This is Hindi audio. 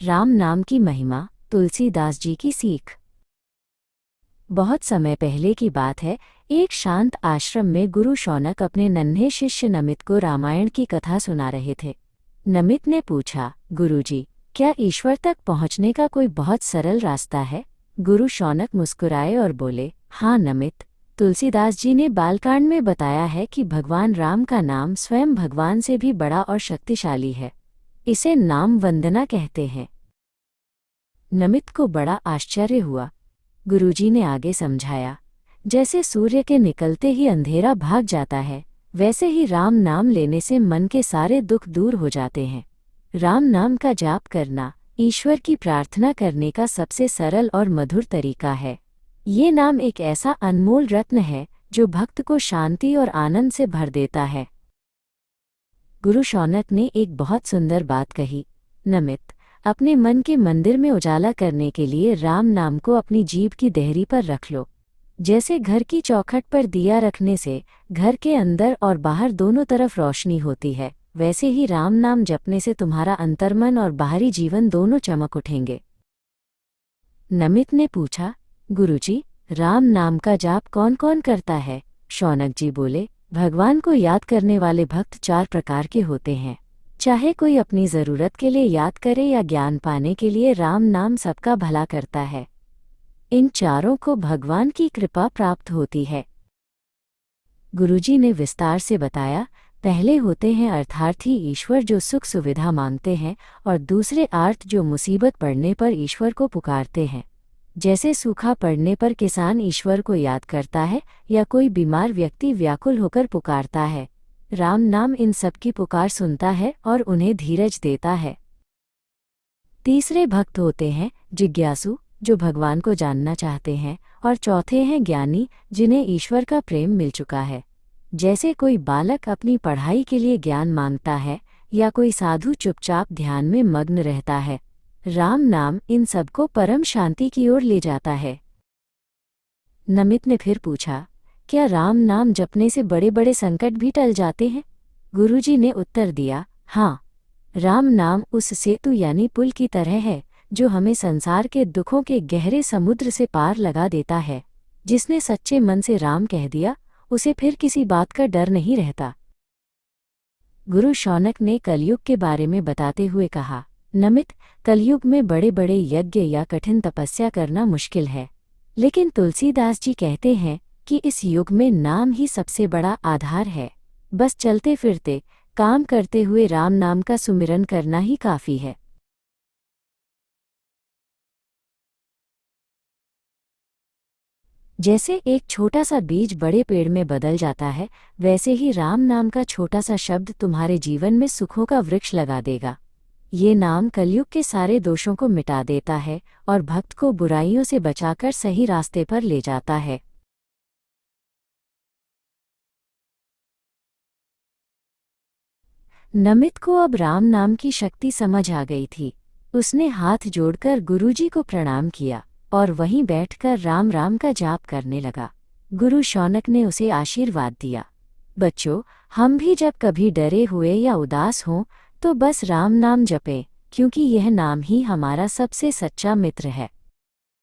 राम नाम की महिमा, तुलसीदास जी की सीख। बहुत समय पहले की बात है। एक शांत आश्रम में गुरु शौनक अपने नन्हे शिष्य नमित को रामायण की कथा सुना रहे थे। नमित ने पूछा, गुरुजी, क्या ईश्वर तक पहुंचने का कोई बहुत सरल रास्ता है? गुरु शौनक मुस्कुराए और बोले, हाँ नमित, तुलसीदास जी ने बालकांड में बताया है कि भगवान राम का नाम स्वयं भगवान से भी बड़ा और शक्तिशाली है। इसे नाम वंदना कहते हैं। नमित को बड़ा आश्चर्य हुआ। गुरुजी ने आगे समझाया, जैसे सूर्य के निकलते ही अंधेरा भाग जाता है, वैसे ही राम नाम लेने से मन के सारे दुख दूर हो जाते हैं। राम नाम का जाप करना ईश्वर की प्रार्थना करने का सबसे सरल और मधुर तरीका है। ये नाम एक ऐसा अनमोल रत्न है जो भक्त को शांति और आनंद से भर देता है। गुरु शौनक ने एक बहुत सुंदर बात कही, नमित, अपने मन के मंदिर में उजाला करने के लिए राम नाम को अपनी जीभ की देहरी पर रख लो। जैसे घर की चौखट पर दिया रखने से घर के अंदर और बाहर दोनों तरफ रोशनी होती है, वैसे ही राम नाम जपने से तुम्हारा अंतर्मन और बाहरी जीवन दोनों चमक उठेंगे। नमित ने पूछा, गुरुजी, राम नाम का जाप कौन कौन करता है? शौनक जी बोले, भगवान को याद करने वाले भक्त 4 प्रकार के होते हैं। चाहे कोई अपनी ज़रूरत के लिए याद करे या ज्ञान पाने के लिए, राम नाम सबका भला करता है। इन चारों को भगवान की कृपा प्राप्त होती है। गुरुजी ने विस्तार से बताया, पहले होते हैं अर्थार्थी ईश्वर जो सुख सुविधा मांगते हैं, और दूसरे आर्त जो मुसीबत पड़ने पर ईश्वर को पुकारते हैं। जैसे सूखा पड़ने पर किसान ईश्वर को याद करता है या कोई बीमार व्यक्ति व्याकुल होकर पुकारता है। राम नाम इन सबकी पुकार सुनता है और उन्हें धीरज देता है। तीसरे भक्त होते हैं जिज्ञासु, जो भगवान को जानना चाहते हैं, और चौथे हैं ज्ञानी, जिन्हें ईश्वर का प्रेम मिल चुका है। जैसे कोई बालक अपनी पढ़ाई के लिए ज्ञान मांगता है या कोई साधु चुपचाप ध्यान में मग्न रहता है। राम नाम इन सबको परम शांति की ओर ले जाता है। नमित ने फिर पूछा, क्या राम नाम जपने से बड़े बड़े संकट भी टल जाते हैं? गुरुजी ने उत्तर दिया, हाँ, राम नाम उस सेतु यानी पुल की तरह है जो हमें संसार के दुखों के गहरे समुद्र से पार लगा देता है। जिसने सच्चे मन से राम कह दिया, उसे फिर किसी बात का डर नहीं रहता। गुरु शौनक ने कलयुग के बारे में बताते हुए कहा, नमित, कलयुग में बड़े बड़े यज्ञ या कठिन तपस्या करना मुश्किल है, लेकिन तुलसीदास जी कहते हैं कि इस युग में नाम ही सबसे बड़ा आधार है। बस चलते फिरते काम करते हुए राम नाम का सुमिरन करना ही काफी है। जैसे एक छोटा सा बीज बड़े पेड़ में बदल जाता है, वैसे ही राम नाम का छोटा सा शब्द तुम्हारे जीवन में सुखों का वृक्ष लगा देगा। ये नाम कलयुग के सारे दोषों को मिटा देता है और भक्त को बुराइयों से बचाकर सही रास्ते पर ले जाता है। नमित को अब राम नाम की शक्ति समझ आ गई थी। उसने हाथ जोड़कर गुरुजी को प्रणाम किया और वहीं बैठकर राम राम का जाप करने लगा। गुरु शौनक ने उसे आशीर्वाद दिया, बच्चों, हम भी जब कभी डरे हुए या उदास हों तो बस राम नाम जपें, क्योंकि यह नाम ही हमारा सबसे सच्चा मित्र है।